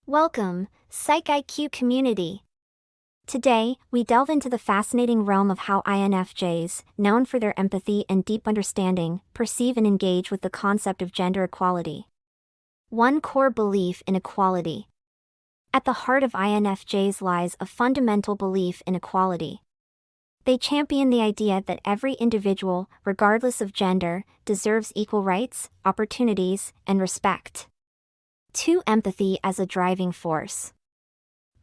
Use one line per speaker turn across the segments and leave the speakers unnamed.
Welcome, Psych IQ community. Today, we delve into the fascinating realm of how INFjs, known for their empathy and deep understanding, perceive and engage with the concept of gender equality. One core belief in equality. At the heart of INFjs lies a fundamental belief in equality. They champion the idea that every individual, regardless of gender, deserves equal rights, opportunities, and respect. 2. Empathy as a driving force.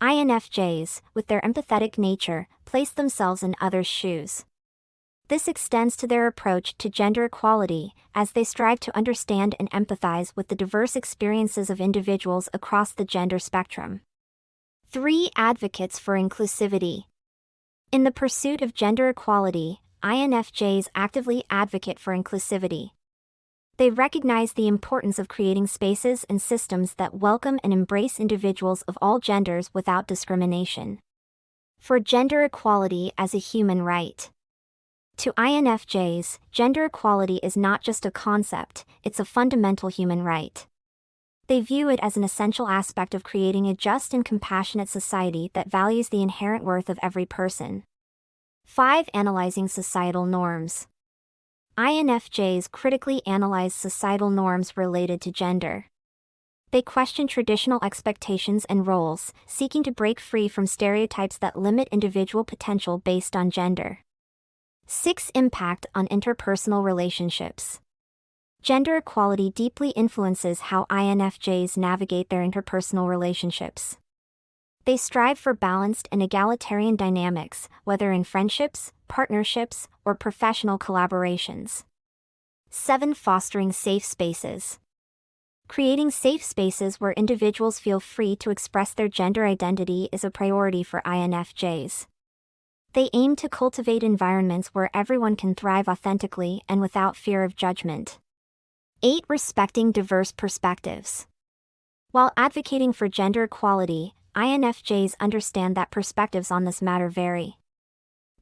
INFjs, with their empathetic nature, place themselves in others' shoes. This extends to their approach to gender equality, as they strive to understand and empathize with the diverse experiences of individuals across the gender spectrum. 3. Advocates for inclusivity. In the pursuit of gender equality, INFjs actively advocate for inclusivity. They recognize the importance of creating spaces and systems that welcome and embrace individuals of all genders without discrimination. For gender equality as a human right. To INFjs, gender equality is not just a concept, it's a fundamental human right. They view it as an essential aspect of creating a just and compassionate society that values the inherent worth of every person. 5. Analyzing societal norms. INFjs critically analyze societal norms related to gender. They question traditional expectations and roles, seeking to break free from stereotypes that limit individual potential based on gender. 6. Impact on interpersonal relationships. Gender equality deeply influences how INFjs navigate their interpersonal relationships. They strive for balanced and egalitarian dynamics, whether in friendships, partnerships, or professional collaborations. 7. Fostering safe spaces. Creating safe spaces where individuals feel free to express their gender identity is a priority for INFjs. They aim to cultivate environments where everyone can thrive authentically and without fear of judgment. 8. Respecting diverse perspectives. While advocating for gender equality, INFjs understand that perspectives on this matter vary.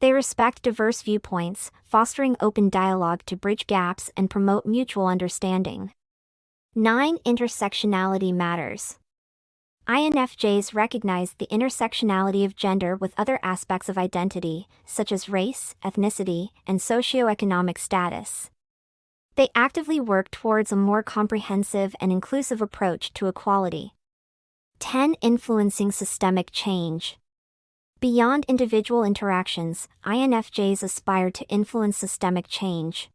They respect diverse viewpoints, fostering open dialogue to bridge gaps and promote mutual understanding. 9. Intersectionality matters. INFjs recognize the intersectionality of gender with other aspects of identity, such as race, ethnicity, and socioeconomic status. They actively work towards a more comprehensive and inclusive approach to equality. 10. Influencing systemic change. Beyond individual interactions, INFjs aspire to influence systemic change.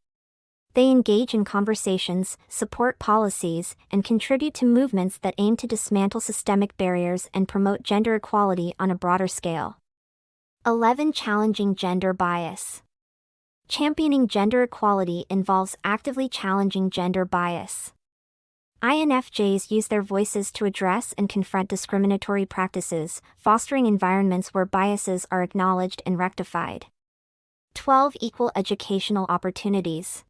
They engage in conversations, support policies, and contribute to movements that aim to dismantle systemic barriers and promote gender equality on a broader scale. 11. Challenging gender bias. Championing gender equality involves actively challenging gender bias. INFjs use their voices to address and confront discriminatory practices, fostering environments where biases are acknowledged and rectified. 12. Equal educational opportunities.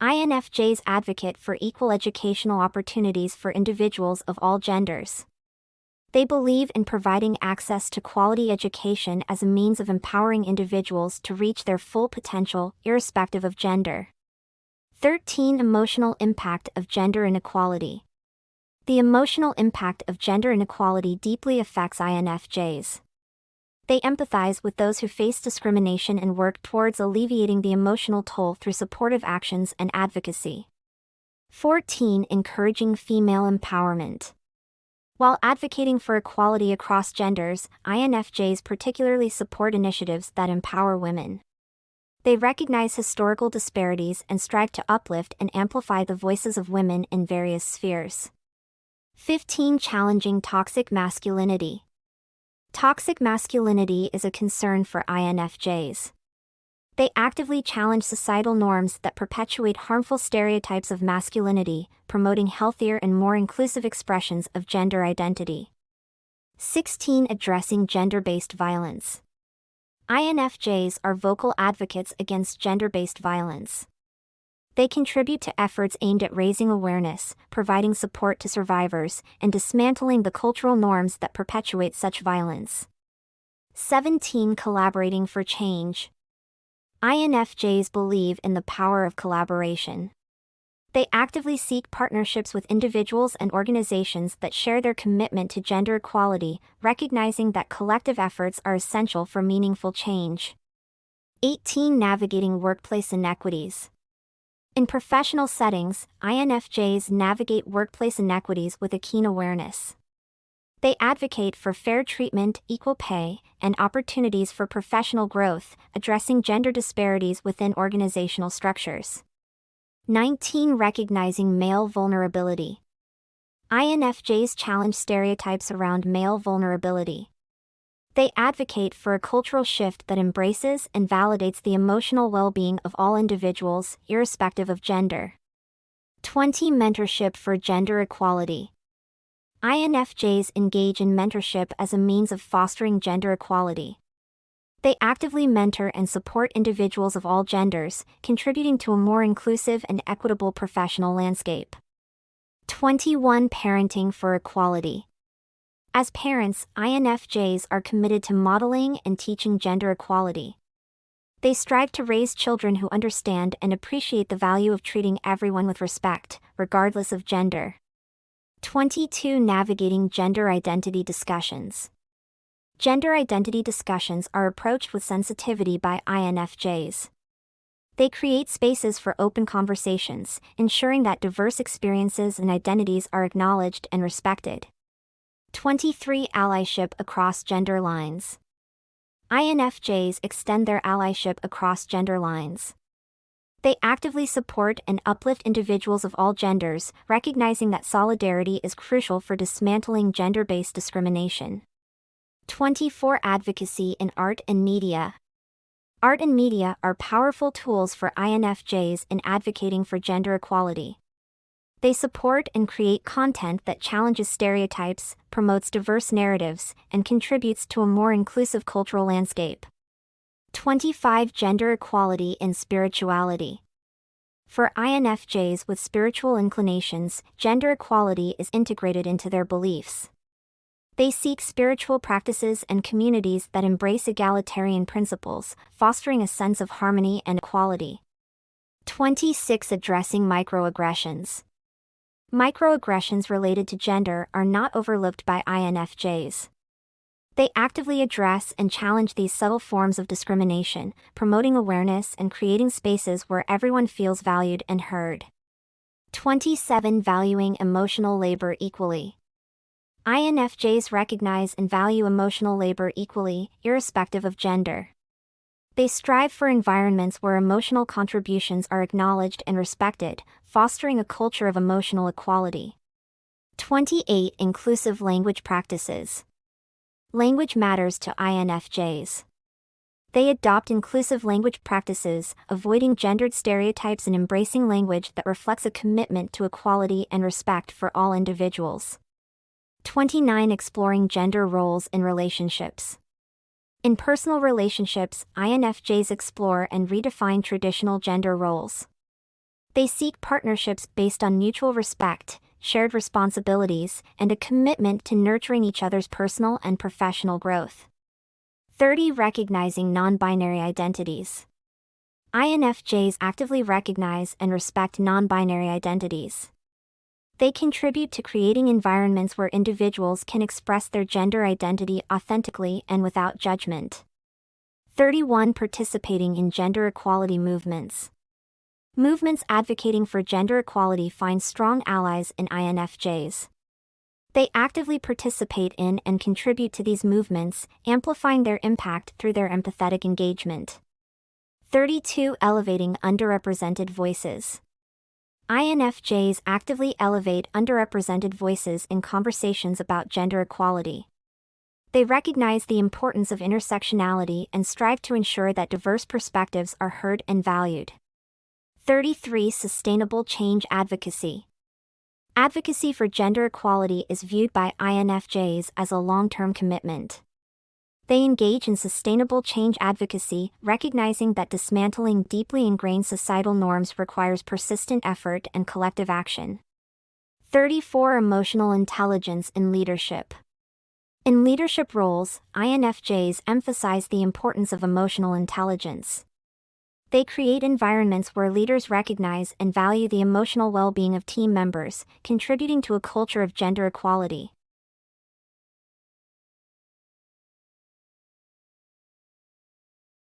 INFjs advocate for equal educational opportunities for individuals of all genders. They believe in providing access to quality education as a means of empowering individuals to reach their full potential, irrespective of gender. 13. Emotional impact of gender inequality. The emotional impact of gender inequality deeply affects INFjs. They empathize with those who face discrimination and work towards alleviating the emotional toll through supportive actions and advocacy. 14. Encouraging female empowerment. While advocating for equality across genders, INFjs particularly support initiatives that empower women. They recognize historical disparities and strive to uplift and amplify the voices of women in various spheres. 15. Challenging toxic masculinity. Toxic masculinity is a concern for INFjs. They actively challenge societal norms that perpetuate harmful stereotypes of masculinity, promoting healthier and more inclusive expressions of gender identity. 16. Addressing gender-based violence. INFjs are vocal advocates against gender-based violence. They contribute to efforts aimed at raising awareness, providing support to survivors, and dismantling the cultural norms that perpetuate such violence. 17. Collaborating for change. INFjs believe in the power of collaboration. They actively seek partnerships with individuals and organizations that share their commitment to gender equality, recognizing that collective efforts are essential for meaningful change. 18. Navigating workplace inequities. In professional settings, INFJs navigate workplace inequities with a keen awareness. They advocate for fair treatment, equal pay, and opportunities for professional growth, addressing gender disparities within organizational structures. 19. Recognizing male vulnerability. INFJs challenge stereotypes around male vulnerability. They advocate for a cultural shift that embraces and validates the emotional well-being of all individuals, irrespective of gender. 20. Mentorship for gender equality. INFJs engage in mentorship as a means of fostering gender equality. They actively mentor and support individuals of all genders, contributing to a more inclusive and equitable professional landscape. 21. Parenting for equality. As parents, INFJs are committed to modeling and teaching gender equality. They strive to raise children who understand and appreciate the value of treating everyone with respect, regardless of gender. 22. Navigating gender identity discussions. Gender identity discussions are approached with sensitivity by INFJs. They create spaces for open conversations, ensuring that diverse experiences and identities are acknowledged and respected. 23. Allyship across gender lines. INFJs extend their allyship across gender lines. They actively support and uplift individuals of all genders, recognizing that solidarity is crucial for dismantling gender-based discrimination. 24. Advocacy in art and media. Art and media are powerful tools for INFJs in advocating for gender equality. They support and create content that challenges stereotypes, promotes diverse narratives, and contributes to a more inclusive cultural landscape. 25. Gender equality in spirituality. For INFJs with spiritual inclinations, gender equality is integrated into their beliefs. They seek spiritual practices and communities that embrace egalitarian principles, fostering a sense of harmony and equality. 26. Addressing microaggressions. Microaggressions related to gender are not overlooked by INFJs. They actively address and challenge these subtle forms of discrimination, promoting awareness and creating spaces where everyone feels valued and heard. 27. Valuing emotional labor equally. INFJs recognize and value emotional labor equally, irrespective of gender. They strive for environments where emotional contributions are acknowledged and respected, fostering a culture of emotional equality. 28. Inclusive language practices. Language matters to INFJs. They adopt inclusive language practices, avoiding gendered stereotypes and embracing language that reflects a commitment to equality and respect for all individuals. 29. Exploring gender roles in relationships. In personal relationships, INFJs explore and redefine traditional gender roles. They seek partnerships based on mutual respect, shared responsibilities, and a commitment to nurturing each other's personal and professional growth. 30. Recognizing non-binary identities. INFJs actively recognize and respect non-binary identities. They contribute to creating environments where individuals can express their gender identity authentically and without judgment. 31. Participating in gender equality movements. Movements advocating for gender equality find strong allies in INFJs. They actively participate in and contribute to these movements, amplifying their impact through their empathetic engagement. 32. Elevating underrepresented voices. INFJs actively elevate underrepresented voices in conversations about gender equality. They recognize the importance of intersectionality and strive to ensure that diverse perspectives are heard and valued. 33. Sustainable change advocacy. Advocacy for gender equality is viewed by INFJs as a long-term commitment. They engage in sustainable change advocacy, recognizing that dismantling deeply ingrained societal norms requires persistent effort and collective action. 34. Emotional intelligence in leadership. In leadership roles, INFJs emphasize the importance of emotional intelligence. They create environments where leaders recognize and value the emotional well-being of team members, contributing to a culture of gender equality.